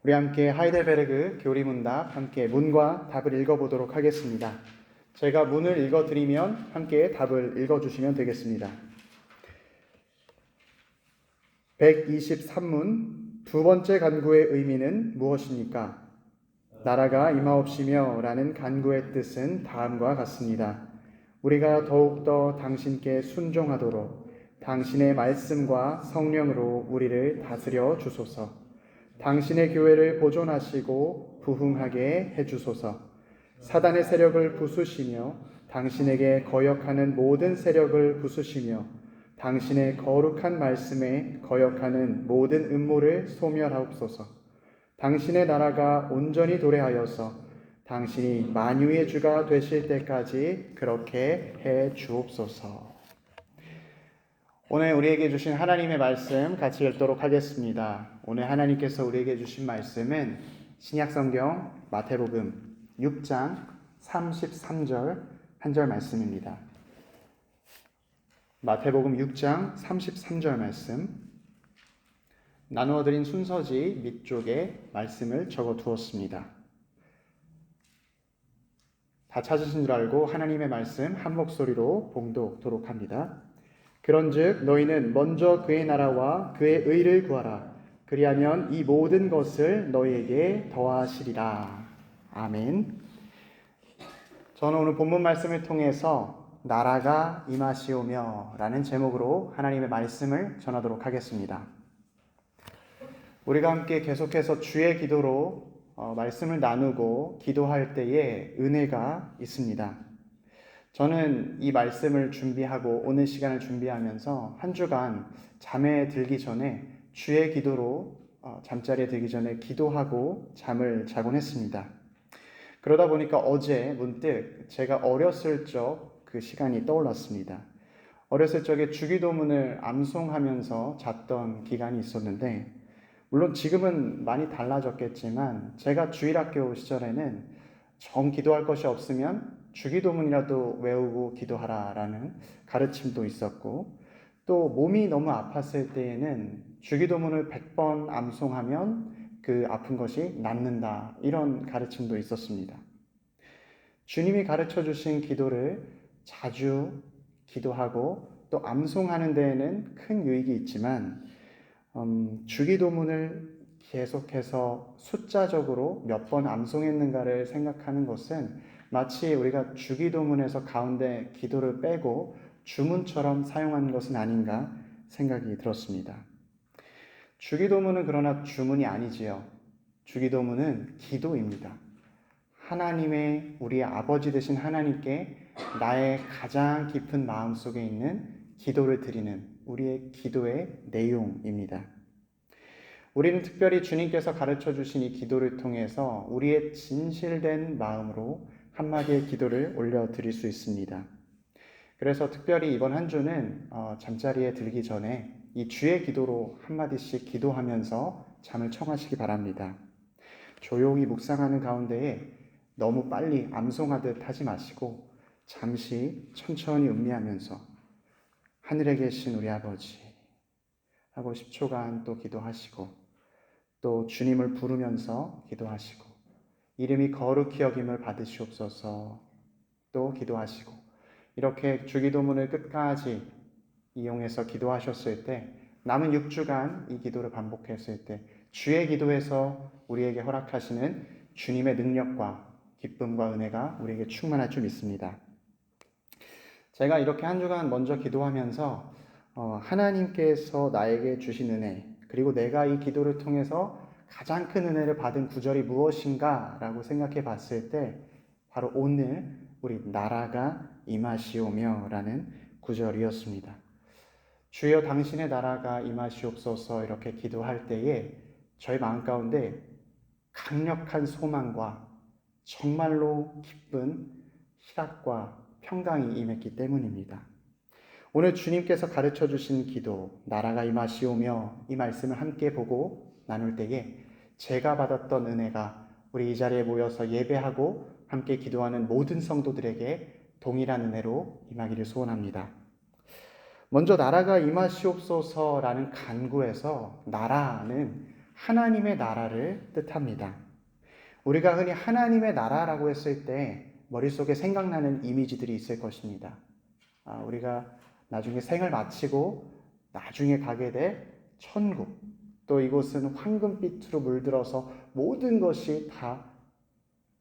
우리 함께 하이델베르그 교리문답 함께 문과 답을 읽어보도록 하겠습니다. 제가 문을 읽어드리면 함께 답을 읽어주시면 되겠습니다. 123문 두 번째 간구의 의미는 무엇입니까? 나라가 임하옵시며 라는 간구의 뜻은 다음과 같습니다. 우리가 더욱더 당신께 순종하도록 당신의 말씀과 성령으로 우리를 다스려 주소서. 당신의 교회를 보존하시고 부흥하게 해주소서. 사단의 세력을 부수시며 당신에게 거역하는 모든 세력을 부수시며 당신의 거룩한 말씀에 거역하는 모든 음모를 소멸하옵소서. 당신의 나라가 온전히 도래하여서 당신이 만유의 주가 되실 때까지 그렇게 해 주옵소서. 오늘 우리에게 주신 하나님의 말씀 같이 읽도록 하겠습니다. 오늘 하나님께서 우리에게 주신 말씀은 신약성경 마태복음 6장 33절 한 절 말씀입니다. 마태복음 6장 33절 말씀, 나누어드린 순서지 밑쪽에 말씀을 적어 두었습니다. 다 찾으신 줄 알고 하나님의 말씀 한 목소리로 봉독토록 합니다. 그런즉 너희는 먼저 그의 나라와 그의 의를 구하라. 그리하면 이 모든 것을 너희에게 더하시리라. 아멘. 저는 오늘 본문 말씀을 통해서 나라가 임하시오며 라는 제목으로 하나님의 말씀을 전하도록 하겠습니다. 우리가 함께 계속해서 주의 기도로 말씀을 나누고 기도할 때에 은혜가 있습니다. 저는 이 말씀을 준비하고 오늘 시간을 준비하면서 한 주간 잠에 들기 전에 주의 기도로 잠자리에 들기 전에 기도하고 잠을 자곤 했습니다. 그러다 보니까 어제 문득 제가 어렸을 적 그 시간이 떠올랐습니다. 어렸을 적에 주기도문을 암송하면서 잤던 기간이 있었는데, 물론 지금은 많이 달라졌겠지만 제가 주일학교 시절에는 정 기도할 것이 없으면 주기도문이라도 외우고 기도하라라는 가르침도 있었고, 또 몸이 너무 아팠을 때에는 주기도문을 100번 암송하면 그 아픈 것이 낫는다, 이런 가르침도 있었습니다. 주님이 가르쳐 주신 기도를 자주 기도하고 또 암송하는 데에는 큰 유익이 있지만 주기도문을 계속해서 숫자적으로 몇 번 암송했는가를 생각하는 것은 마치 우리가 주기도문에서 가운데 기도를 빼고 주문처럼 사용하는 것은 아닌가 생각이 들었습니다. 주기도문은 그러나 주문이 아니지요. 주기도문은 기도입니다. 하나님의, 우리의 아버지 되신 하나님께 나의 가장 깊은 마음속에 있는 기도를 드리는 우리의 기도의 내용입니다. 우리는 특별히 주님께서 가르쳐 주신 이 기도를 통해서 우리의 진실된 마음으로 한마디의 기도를 올려드릴 수 있습니다. 그래서 특별히 이번 한 주는 잠자리에 들기 전에 이 주의 기도로 한마디씩 기도하면서 잠을 청하시기 바랍니다. 조용히 묵상하는 가운데에 너무 빨리 암송하듯 하지 마시고 잠시 천천히 음미하면서 하늘에 계신 우리 아버지 하고 10초간 또 기도하시고, 또 주님을 부르면서 기도하시고, 이름이 거룩히 여김을 받으시옵소서 또 기도하시고, 이렇게 주기도문을 끝까지 이용해서 기도하셨을 때, 남은 6주간 이 기도를 반복했을 때 주의 기도에서 우리에게 허락하시는 주님의 능력과 기쁨과 은혜가 우리에게 충만할 줄 믿습니다. 제가 이렇게 한 주간 먼저 기도하면서 하나님께서 나에게 주신 은혜, 그리고 내가 이 기도를 통해서 가장 큰 은혜를 받은 구절이 무엇인가 라고 생각해 봤을 때 바로 오늘 우리 나라가 임하시오며 라는 구절이었습니다. 주여 당신의 나라가 임하시옵소서 이렇게 기도할 때에 저희 마음 가운데 강력한 소망과 정말로 기쁜 희락과 평강이 임했기 때문입니다. 오늘 주님께서 가르쳐 주신 기도, 나라가 임하시오며 이 말씀을 함께 보고 나눌 때에 제가 받았던 은혜가 우리 이 자리에 모여서 예배하고 함께 기도하는 모든 성도들에게 동일한 은혜로 임하기를 소원합니다. 먼저 나라가 임하시옵소서라는 간구에서 나라는 하나님의 나라를 뜻합니다. 우리가 흔히 하나님의 나라라고 했을 때 머릿속에 생각나는 이미지들이 있을 것입니다. 우리가 나중에 생을 마치고 나중에 가게 될 천국, 또 이곳은 황금빛으로 물들어서 모든 것이 다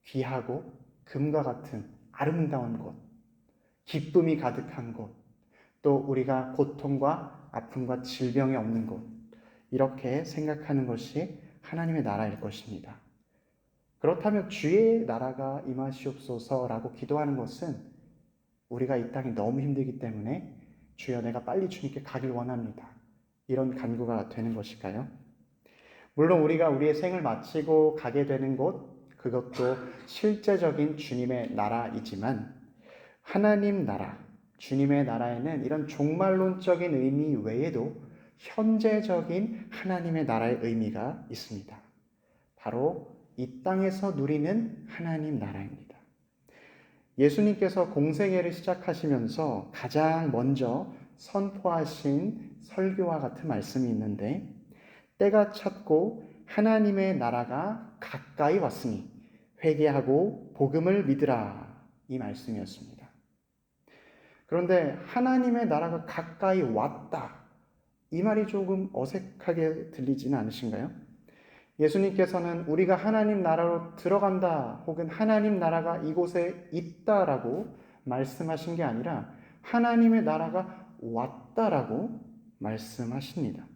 귀하고 금과 같은 아름다운 곳, 기쁨이 가득한 곳, 또 우리가 고통과 아픔과 질병이 없는 곳, 이렇게 생각하는 것이 하나님의 나라일 것입니다. 그렇다면 주의 나라가 임하시옵소서라고 기도하는 것은 우리가 이 땅이 너무 힘들기 때문에 주여 내가 빨리 주님께 가길 원합니다, 이런 간구가 되는 것일까요? 물론 우리가 우리의 생을 마치고 가게 되는 곳, 그것도 실제적인 주님의 나라이지만 하나님 나라, 주님의 나라에는 이런 종말론적인 의미 외에도 현재적인 하나님의 나라의 의미가 있습니다. 바로 이 땅에서 누리는 하나님 나라입니다. 예수님께서 공생애를 시작하시면서 가장 먼저 선포하신 설교와 같은 말씀이 있는데, 때가 찼고 하나님의 나라가 가까이 왔으니 회개하고 복음을 믿으라, 이 말씀이었습니다. 그런데 하나님의 나라가 가까이 왔다, 이 말이 조금 어색하게 들리지는 않으신가요? 예수님께서는 우리가 하나님 나라로 들어간다, 혹은 하나님 나라가 이곳에 있다라고 말씀하신 게 아니라 하나님의 나라가 왔다라고 말씀하십니다.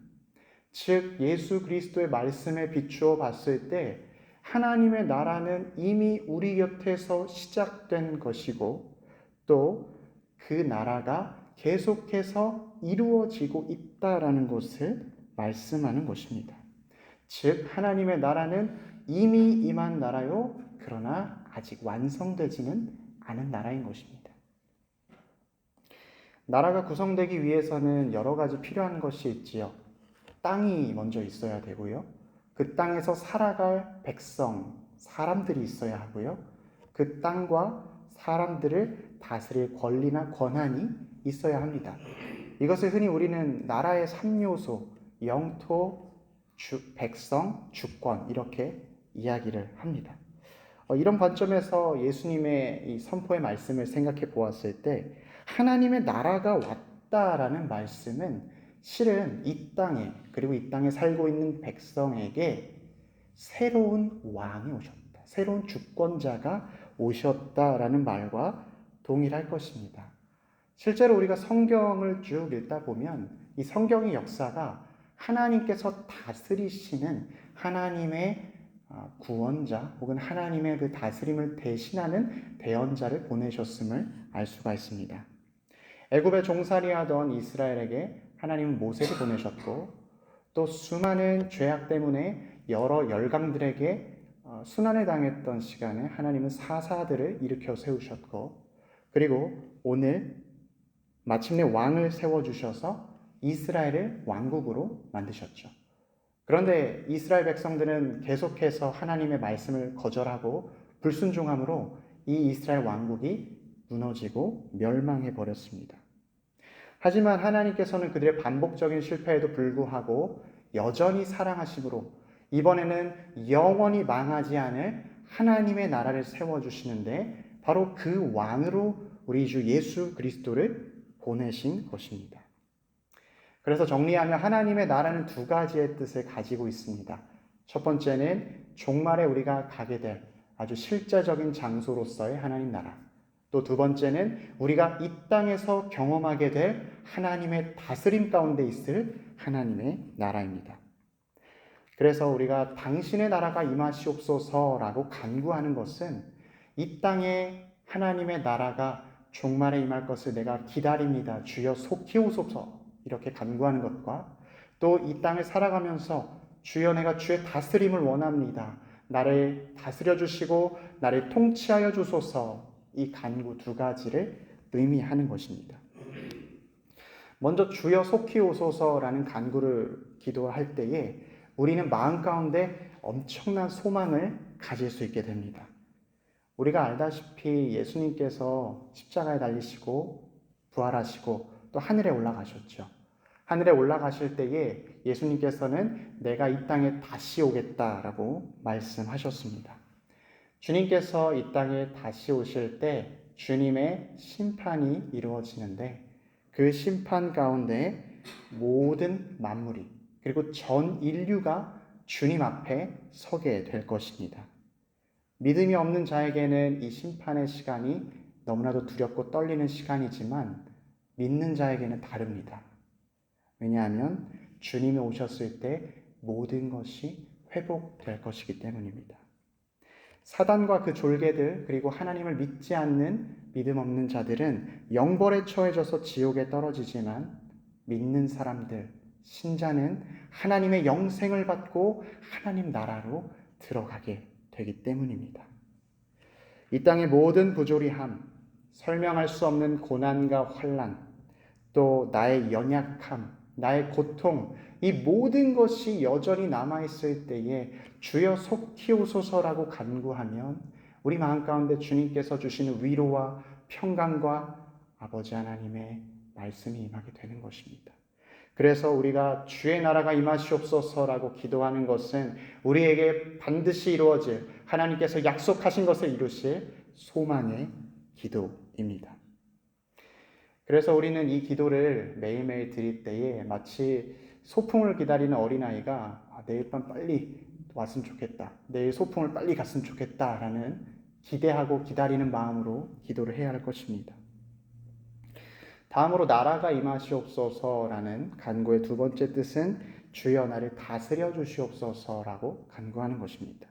즉 예수 그리스도의 말씀에 비추어 봤을 때 하나님의 나라는 이미 우리 곁에서 시작된 것이고, 또 그 나라가 계속해서 이루어지고 있다라는 것을 말씀하는 것입니다. 즉 하나님의 나라는 이미 임한 나라요, 그러나 아직 완성되지는 않은 나라인 것입니다. 나라가 구성되기 위해서는 여러 가지 필요한 것이 있지요. 땅이 먼저 있어야 되고요. 그 땅에서 살아갈 백성, 사람들이 있어야 하고요. 그 땅과 사람들을 다스릴 권리나 권한이 있어야 합니다. 이것을 흔히 우리는 나라의 3요소, 영토, 백성, 주권, 이렇게 이야기를 합니다. 이런 관점에서 예수님의 이 선포의 말씀을 생각해 보았을 때 하나님의 나라가 왔다라는 말씀은 실은 이 땅에, 그리고 이 땅에 살고 있는 백성에게 새로운 왕이 오셨다, 새로운 주권자가 오셨다라는 말과 동일할 것입니다. 실제로 우리가 성경을 쭉 읽다 보면 이 성경의 역사가 하나님께서 다스리시는 하나님의 구원자, 혹은 하나님의 그 다스림을 대신하는 대언자를 보내셨음을 알 수가 있습니다. 애굽에 종살이하던 이스라엘에게 하나님은 모세를 보내셨고, 또 수많은 죄악 때문에 여러 열강들에게 순환을 당했던 시간에 하나님은 사사들을 일으켜 세우셨고, 그리고 오늘 마침내 왕을 세워주셔서 이스라엘을 왕국으로 만드셨죠. 그런데 이스라엘 백성들은 계속해서 하나님의 말씀을 거절하고 불순종함으로 이 이스라엘 왕국이 무너지고 멸망해 버렸습니다. 하지만 하나님께서는 그들의 반복적인 실패에도 불구하고 여전히 사랑하심으로 이번에는 영원히 망하지 않을 하나님의 나라를 세워주시는데, 바로 그 왕으로 우리 주 예수 그리스도를 보내신 것입니다. 그래서 정리하면 하나님의 나라는 두 가지의 뜻을 가지고 있습니다. 첫 번째는 종말에 우리가 가게 될 아주 실제적인 장소로서의 하나님 나라. 또 두 번째는 우리가 이 땅에서 경험하게 될 하나님의 다스림 가운데 있을 하나님의 나라입니다. 그래서 우리가 당신의 나라가 임하시옵소서라고 간구하는 것은 이 땅에 하나님의 나라가 종말에 임할 것을 내가 기다립니다, 주여 속히 오소서, 이렇게 간구하는 것과, 또 이 땅을 살아가면서 주여 내가 주의 다스림을 원합니다, 나를 다스려 주시고 나를 통치하여 주소서, 이 간구 두 가지를 의미하는 것입니다. 먼저 주여 속히 오소서라는 간구를 기도할 때에 우리는 마음 가운데 엄청난 소망을 가질 수 있게 됩니다. 우리가 알다시피 예수님께서 십자가에 달리시고 부활하시고 또 하늘에 올라가셨죠. 하늘에 올라가실 때에 예수님께서는 내가 이 땅에 다시 오겠다라고 말씀하셨습니다. 주님께서 이 땅에 다시 오실 때 주님의 심판이 이루어지는데 그 심판 가운데 모든 만물이 그리고 전 인류가 주님 앞에 서게 될 것입니다. 믿음이 없는 자에게는 이 심판의 시간이 너무나도 두렵고 떨리는 시간이지만 믿는 자에게는 다릅니다. 왜냐하면 주님이 오셨을 때 모든 것이 회복될 것이기 때문입니다. 사단과 그 졸개들 그리고 하나님을 믿지 않는 믿음 없는 자들은 영벌에 처해져서 지옥에 떨어지지만 믿는 사람들, 신자는 하나님의 영생을 받고 하나님 나라로 들어가게 되기 때문입니다. 이 땅의 모든 부조리함, 설명할 수 없는 고난과 환난, 또 나의 연약함, 나의 고통, 이 모든 것이 여전히 남아있을 때에 주여 속히오소서라고 간구하면 우리 마음 가운데 주님께서 주시는 위로와 평강과 아버지 하나님의 말씀이 임하게 되는 것입니다. 그래서 우리가 주의 나라가 임하시옵소서라고 기도하는 것은 우리에게 반드시 이루어질 하나님께서 약속하신 것을 이루실 소망의 기도입니다. 그래서 우리는 이 기도를 매일매일 드릴 때에 마치 소풍을 기다리는 어린아이가 내일 밤 빨리 왔으면 좋겠다, 내일 소풍을 빨리 갔으면 좋겠다라는 기대하고 기다리는 마음으로 기도를 해야 할 것입니다. 다음으로 나라가 임하시옵소서라는 간구의 두 번째 뜻은 주여 나를 다스려 주시옵소서라고 간구하는 것입니다.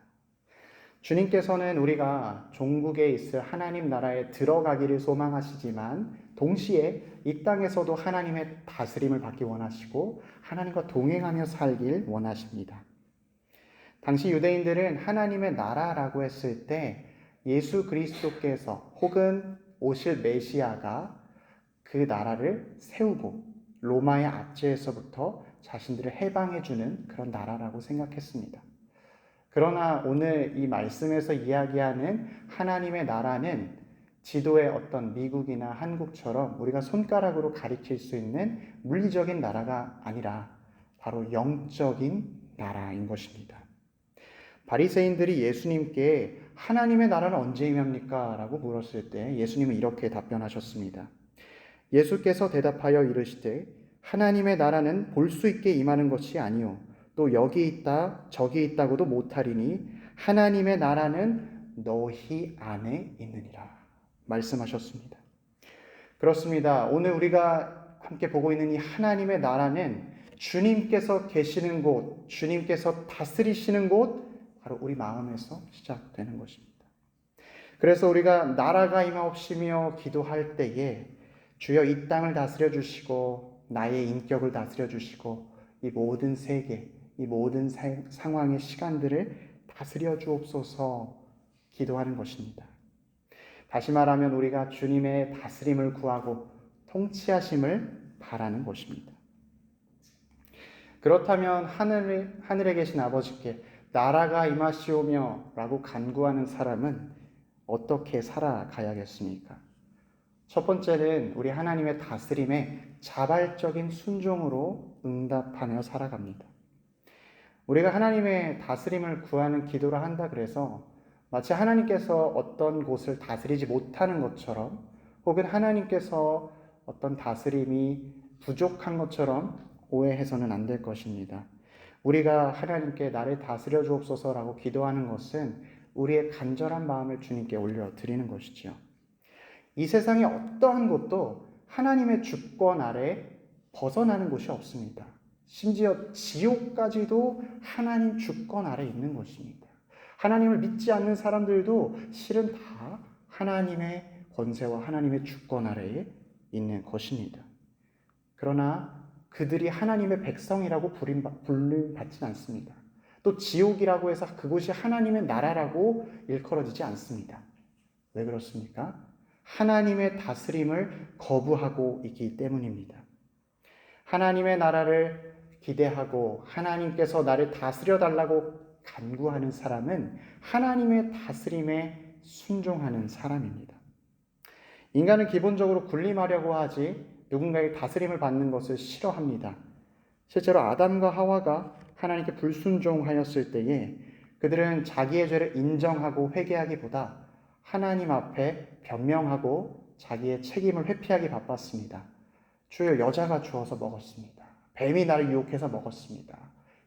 주님께서는 우리가 종국에 있을 하나님 나라에 들어가기를 소망하시지만 동시에 이 땅에서도 하나님의 다스림을 받기 원하시고 하나님과 동행하며 살길 원하십니다. 당시 유대인들은 하나님의 나라라고 했을 때 예수 그리스도께서 혹은 오실 메시아가 그 나라를 세우고 로마의 압제에서부터 자신들을 해방해주는 그런 나라라고 생각했습니다. 그러나 오늘 이 말씀에서 이야기하는 하나님의 나라는 지도의 어떤 미국이나 한국처럼 우리가 손가락으로 가리킬 수 있는 물리적인 나라가 아니라 바로 영적인 나라인 것입니다. 바리새인들이 예수님께 하나님의 나라는 언제 임합니까? 라고 물었을 때 예수님은 이렇게 답변하셨습니다. 예수께서 대답하여 이르시되 하나님의 나라는 볼 수 있게 임하는 것이 아니요 또 여기 있다 저기 있다고도 못하리니 하나님의 나라는 너희 안에 있느니라 말씀하셨습니다. 그렇습니다. 오늘 우리가 함께 보고 있는 이 하나님의 나라는 주님께서 계시는 곳, 주님께서 다스리시는 곳, 바로 우리 마음에서 시작되는 것입니다. 그래서 우리가 나라가 임하옵시며 기도할 때에 주여 이 땅을 다스려 주시고 나의 인격을 다스려 주시고 이 모든 세계, 이 모든 상황의 시간들을 다스려 주옵소서 기도하는 것입니다. 다시 말하면 우리가 주님의 다스림을 구하고 통치하심을 바라는 것입니다. 그렇다면 하늘에 계신 아버지께 나라가 임하시오며 라고 간구하는 사람은 어떻게 살아가야겠습니까? 첫 번째는 우리 하나님의 다스림에 자발적인 순종으로 응답하며 살아갑니다. 우리가 하나님의 다스림을 구하는 기도를 한다 그래서 마치 하나님께서 어떤 곳을 다스리지 못하는 것처럼 혹은 하나님께서 어떤 다스림이 부족한 것처럼 오해해서는 안 될 것입니다. 우리가 하나님께 나를 다스려 주옵소서라고 기도하는 것은 우리의 간절한 마음을 주님께 올려드리는 것이죠. 이 세상의 어떠한 곳도 하나님의 주권 아래 벗어나는 곳이 없습니다. 심지어 지옥까지도 하나님 주권 아래 있는 것입니다. 하나님을 믿지 않는 사람들도 실은 다 하나님의 권세와 하나님의 주권 아래에 있는 것입니다. 그러나 그들이 하나님의 백성이라고 불림받진 않습니다. 또 지옥이라고 해서 그곳이 하나님의 나라라고 일컬어지지 않습니다. 왜 그렇습니까? 하나님의 다스림을 거부하고 있기 때문입니다. 하나님의 나라를 기대하고 하나님께서 나를 다스려 달라고 간구하는 사람은 하나님의 다스림에 순종하는 사람입니다. 인간은 기본적으로 군림하려고 하지 누군가의 다스림을 받는 것을 싫어합니다. 실제로 아담과 하와가 하나님께 불순종하였을 때에 그들은 자기의 죄를 인정하고 회개하기보다 하나님 앞에 변명하고 자기의 책임을 회피하기 바빴습니다. 주여, 여자가 주어서 먹었습니다. 뱀이 나를 유혹해서 먹었습니다.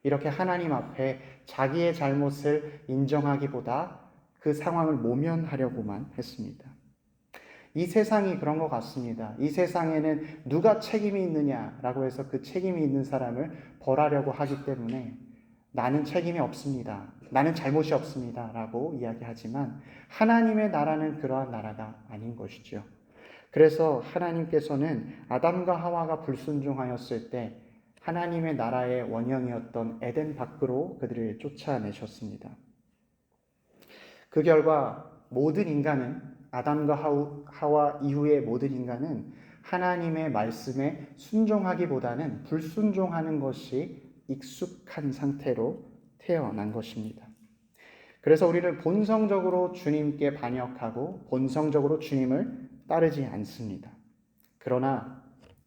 이렇게 하나님 앞에 자기의 잘못을 인정하기보다 그 상황을 모면하려고만 했습니다. 이 세상이 그런 것 같습니다. 이 세상에는 누가 책임이 있느냐라고 해서 그 책임이 있는 사람을 벌하려고 하기 때문에 나는 책임이 없습니다. 나는 잘못이 없습니다. 라고 이야기하지만 하나님의 나라는 그러한 나라가 아닌 것이죠. 그래서 하나님께서는 아담과 하와가 불순종하였을 때 하나님의 나라의 원형이었던 에덴 밖으로 그들을 쫓아내셨습니다. 그 결과 모든 인간은, 아담과 하와 이후의 모든 인간은 하나님의 말씀에 순종하기보다는 불순종하는 것이 익숙한 상태로 태어난 것입니다. 그래서 우리는 본성적으로 주님께 반역하고 본성적으로 주님을 따르지 않습니다. 그러나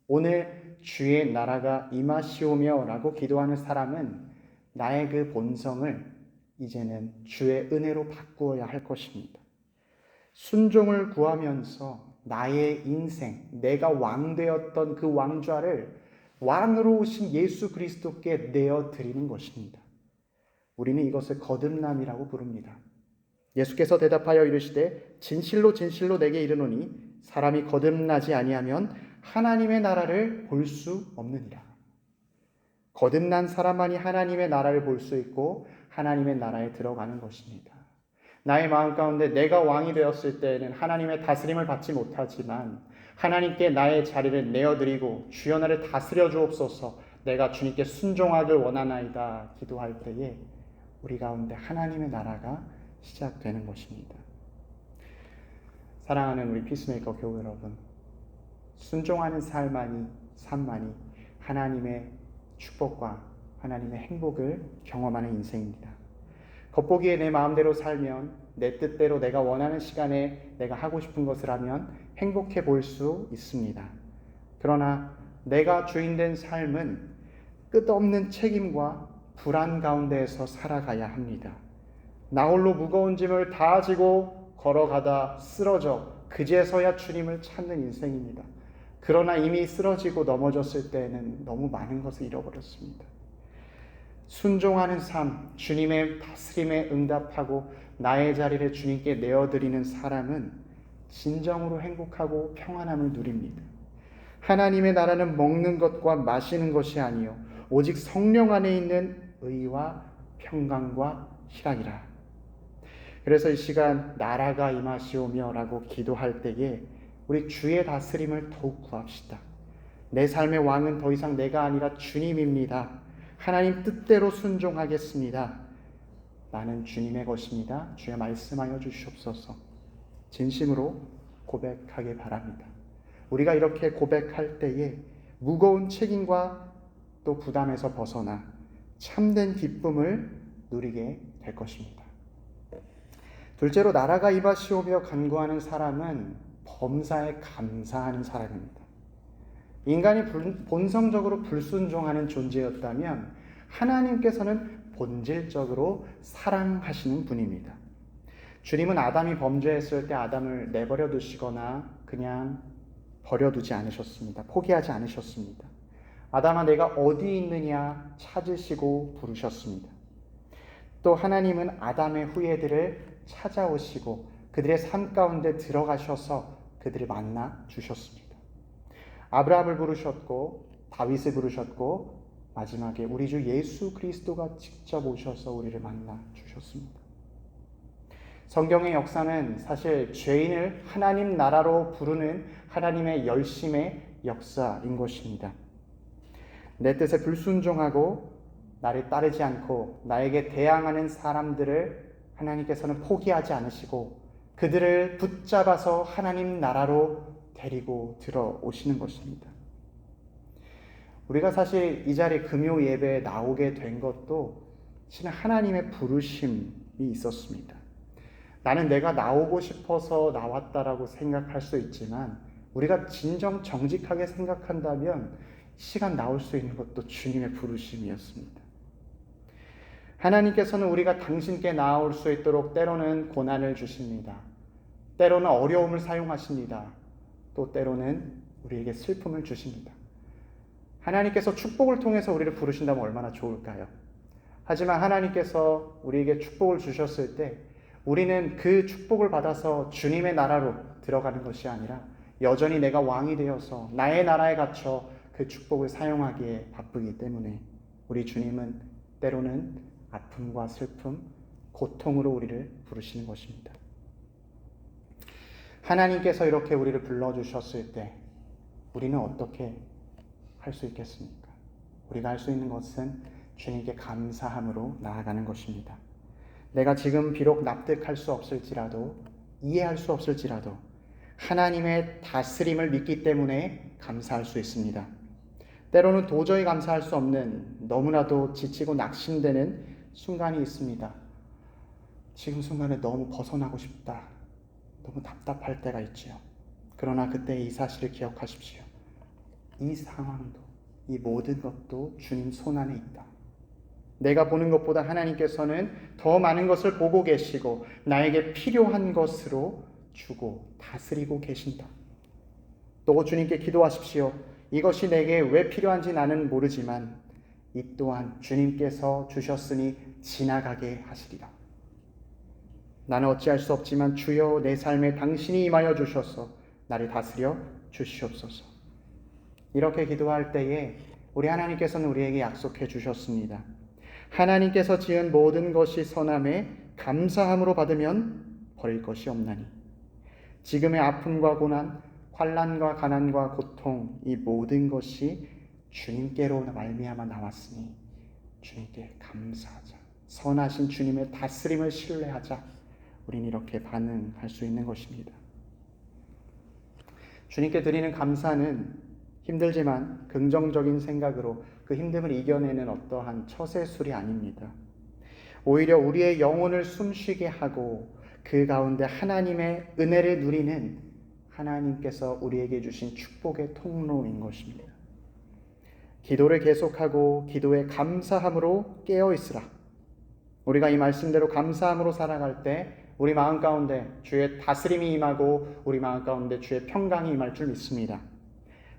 오늘 주의 나라가 임하시오며 라고 기도하는 사람은 나의 그 본성을 이제는 주의 은혜로 바꾸어야 할 것입니다. 순종을 구하면서 나의 인생, 내가 왕되었던 그 왕좌를 왕으로 오신 예수 그리스도께 내어드리는 것입니다. 우리는 이것을 거듭남이라고 부릅니다. 예수께서 대답하여 이르시되 진실로 진실로 내게 이르노니 사람이 거듭나지 아니하면 하나님의 나라를 볼 수 없느니라. 거듭난 사람만이 하나님의 나라를 볼 수 있고 하나님의 나라에 들어가는 것입니다. 나의 마음 가운데 내가 왕이 되었을 때에는 하나님의 다스림을 받지 못하지만 하나님께 나의 자리를 내어드리고 주여 나를 다스려 주옵소서, 내가 주님께 순종하길 원하나이다 기도할 때에 우리 가운데 하나님의 나라가 시작되는 것입니다. 사랑하는 우리 피스메이커 교우 여러분, 순종하는 삶만이 하나님의 축복과 하나님의 행복을 경험하는 인생입니다. 겉보기에 내 마음대로 살면, 내 뜻대로 내가 원하는 시간에 내가 하고 싶은 것을 하면 행복해 보일 수 있습니다. 그러나 내가 주인된 삶은 끝없는 책임과 불안 가운데에서 살아가야 합니다. 나 홀로 무거운 짐을 다 지고 걸어가다 쓰러져 그제서야 주님을 찾는 인생입니다. 그러나 이미 쓰러지고 넘어졌을 때에는 너무 많은 것을 잃어버렸습니다. 순종하는 삶, 주님의 다스림에 응답하고 나의 자리를 주님께 내어드리는 사람은 진정으로 행복하고 평안함을 누립니다. 하나님의 나라는 먹는 것과 마시는 것이 아니요 오직 성령 안에 있는 의와 평강과 희락이라. 그래서 이 시간 나라가 임하시오며 라고 기도할 때에 우리 주의 다스림을 더욱 구합시다. 내 삶의 왕은 더 이상 내가 아니라 주님입니다. 하나님 뜻대로 순종하겠습니다. 나는 주님의 것입니다. 주여 말씀하여 주시옵소서. 진심으로 고백하길 바랍니다. 우리가 이렇게 고백할 때에 무거운 책임과 또 부담에서 벗어나 참된 기쁨을 누리게 될 것입니다. 둘째로 나라가 임하시오며 간구하는 사람은 범사에 감사하는 사람입니다. 인간이 본성적으로 불순종하는 존재였다면 하나님께서는 본질적으로 사랑하시는 분입니다. 주님은 아담이 범죄했을 때 아담을 내버려 두시거나 그냥 버려두지 않으셨습니다. 포기하지 않으셨습니다. 아담아 내가 어디 있느냐 찾으시고 부르셨습니다. 또 하나님은 아담의 후예들을 찾아오시고 그들의 삶 가운데 들어가셔서 그들을 만나 주셨습니다. 아브라함을 부르셨고 다윗을 부르셨고 마지막에 우리 주 예수 그리스도가 직접 오셔서 우리를 만나 주셨습니다. 성경의 역사는 사실 죄인을 하나님 나라로 부르는 하나님의 열심의 역사인 것입니다. 내 뜻에 불순종하고 나를 따르지 않고 나에게 대항하는 사람들을 하나님께서는 포기하지 않으시고 그들을 붙잡아서 하나님 나라로 데리고 들어오시는 것입니다. 우리가 사실 이 자리 금요 예배에 나오게 된 것도 실은 하나님의 부르심이 있었습니다. 나는 내가 나오고 싶어서 나왔다라고 생각할 수 있지만 우리가 진정 정직하게 생각한다면 시간 나올 수 있는 것도 주님의 부르심이었습니다. 하나님께서는 우리가 당신께 나아올 수 있도록 때로는 고난을 주십니다. 때로는 어려움을 사용하십니다. 또 때로는 우리에게 슬픔을 주십니다. 하나님께서 축복을 통해서 우리를 부르신다면 얼마나 좋을까요? 하지만 하나님께서 우리에게 축복을 주셨을 때 우리는 그 축복을 받아서 주님의 나라로 들어가는 것이 아니라 여전히 내가 왕이 되어서 나의 나라에 갇혀 그 축복을 사용하기에 바쁘기 때문에 우리 주님은 때로는 아픔과 슬픔, 고통으로 우리를 부르시는 것입니다. 하나님께서 이렇게 우리를 불러주셨을 때 우리는 어떻게 할 수 있겠습니까? 우리가 할 수 있는 것은 주님께 감사함으로 나아가는 것입니다. 내가 지금 비록 납득할 수 없을지라도, 이해할 수 없을지라도 하나님의 다스림을 믿기 때문에 감사할 수 있습니다. 때로는 도저히 감사할 수 없는, 너무나도 지치고 낙심되는 순간이 있습니다. 지금 순간에 너무 벗어나고 싶다, 너무 답답할 때가 있지요. 그러나 그때 이 사실을 기억하십시오. 이 상황도, 이 모든 것도 주님 손 안에 있다. 내가 보는 것보다 하나님께서는 더 많은 것을 보고 계시고 나에게 필요한 것으로 주고 다스리고 계신다. 또 주님께 기도하십시오. 이것이 내게 왜 필요한지 나는 모르지만 이 또한 주님께서 주셨으니 지나가게 하시리라. 나는 어찌할 수 없지만 주여 내 삶에 당신이 임하여 주셔서 나를 다스려 주시옵소서. 이렇게 기도할 때에 우리 하나님께서는 우리에게 약속해 주셨습니다. 하나님께서 지은 모든 것이 선함에 감사함으로 받으면 버릴 것이 없나니. 지금의 아픔과 고난, 환난과 가난과 고통, 이 모든 것이 주님께로 말미암아 나왔으니 주님께 감사하자. 선하신 주님의 다스림을 신뢰하자. 우린 이렇게 반응할 수 있는 것입니다. 주님께 드리는 감사는 힘들지만 긍정적인 생각으로 그 힘듦을 이겨내는 어떠한 처세술이 아닙니다. 오히려 우리의 영혼을 숨쉬게 하고 그 가운데 하나님의 은혜를 누리는 하나님께서 우리에게 주신 축복의 통로인 것입니다. 기도를 계속하고 기도에 감사함으로 깨어있으라. 우리가 이 말씀대로 감사함으로 살아갈 때 우리 마음 가운데 주의 다스림이 임하고 우리 마음 가운데 주의 평강이 임할 줄 믿습니다.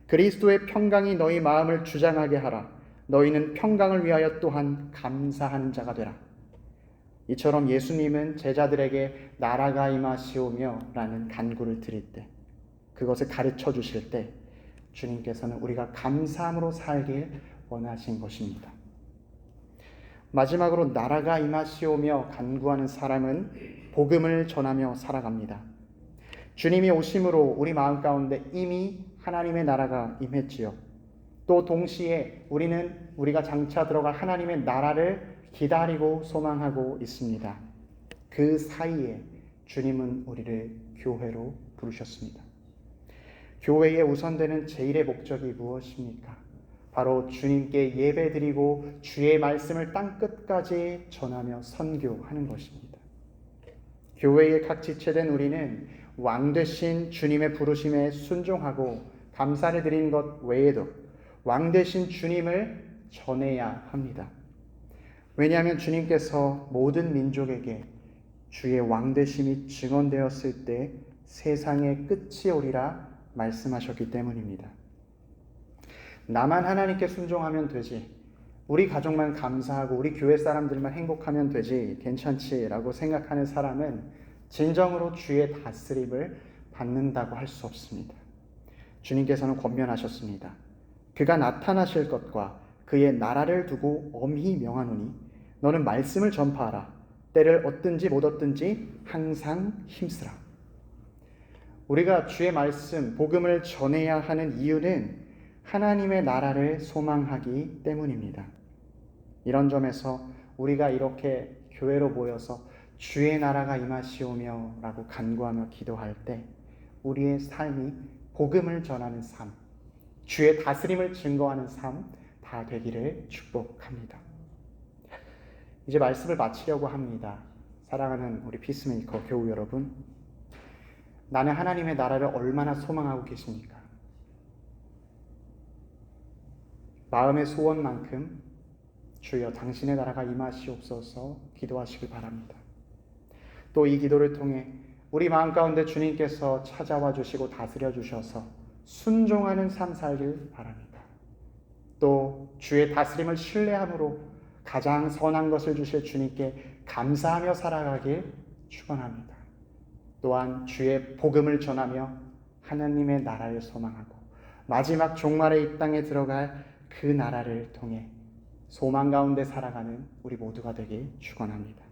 그리스도의 평강이 너희 마음을 주장하게 하라. 너희는 평강을 위하여 또한 감사하는 자가 되라. 이처럼 예수님은 제자들에게 나라가 임하시오며 라는 간구를 드릴 때, 그것을 가르쳐 주실 때 주님께서는 우리가 감사함으로 살길 원하신 것입니다. 마지막으로 나라가 임하시오며 간구하는 사람은 복음을 전하며 살아갑니다. 주님이 오심으로 우리 마음 가운데 이미 하나님의 나라가 임했지요. 또 동시에 우리는 우리가 장차 들어갈 하나님의 나라를 기다리고 소망하고 있습니다. 그 사이에 주님은 우리를 교회로 부르셨습니다. 교회의 우선되는 제1의 목적이 무엇입니까? 바로 주님께 예배드리고 주의 말씀을 땅끝까지 전하며 선교하는 것입니다. 교회의 각 지체된 우리는 왕 되신 주님의 부르심에 순종하고 감사를 드리는 것 외에도 왕 되신 주님을 전해야 합니다. 왜냐하면 주님께서 모든 민족에게 주의 왕 되심이 증언되었을 때 세상의 끝이 오리라 말씀하셨기 때문입니다. 나만 하나님께 순종하면 되지, 우리 가족만 감사하고 우리 교회 사람들만 행복하면 되지, 괜찮지라고 생각하는 사람은 진정으로 주의 다스림을 받는다고 할 수 없습니다. 주님께서는 권면하셨습니다. 그가 나타나실 것과 그의 나라를 두고 엄히 명하노니 너는 말씀을 전파하라. 때를 얻든지 못 얻든지 항상 힘쓰라. 우리가 주의 말씀, 복음을 전해야 하는 이유는 하나님의 나라를 소망하기 때문입니다. 이런 점에서 우리가 이렇게 교회로 모여서 주의 나라가 임하시오며 라고 간구하며 기도할 때 우리의 삶이 복음을 전하는 삶, 주의 다스림을 증거하는 삶 다 되기를 축복합니다. 이제 말씀을 마치려고 합니다. 사랑하는 우리 피스메이커 교우 여러분, 나는 하나님의 나라를 얼마나 소망하고 계십니까? 마음의 소원만큼 주여 당신의 나라가 임하시옵소서 기도하시길 바랍니다. 또 이 기도를 통해 우리 마음 가운데 주님께서 찾아와 주시고 다스려 주셔서 순종하는 삶 살길 바랍니다. 또 주의 다스림을 신뢰함으로 가장 선한 것을 주실 주님께 감사하며 살아가길 축원합니다. 또한 주의 복음을 전하며 하나님의 나라를 소망하고 마지막 종말의 이 땅에 들어갈 그 나라를 통해 소망 가운데 살아가는 우리 모두가 되길 축원합니다.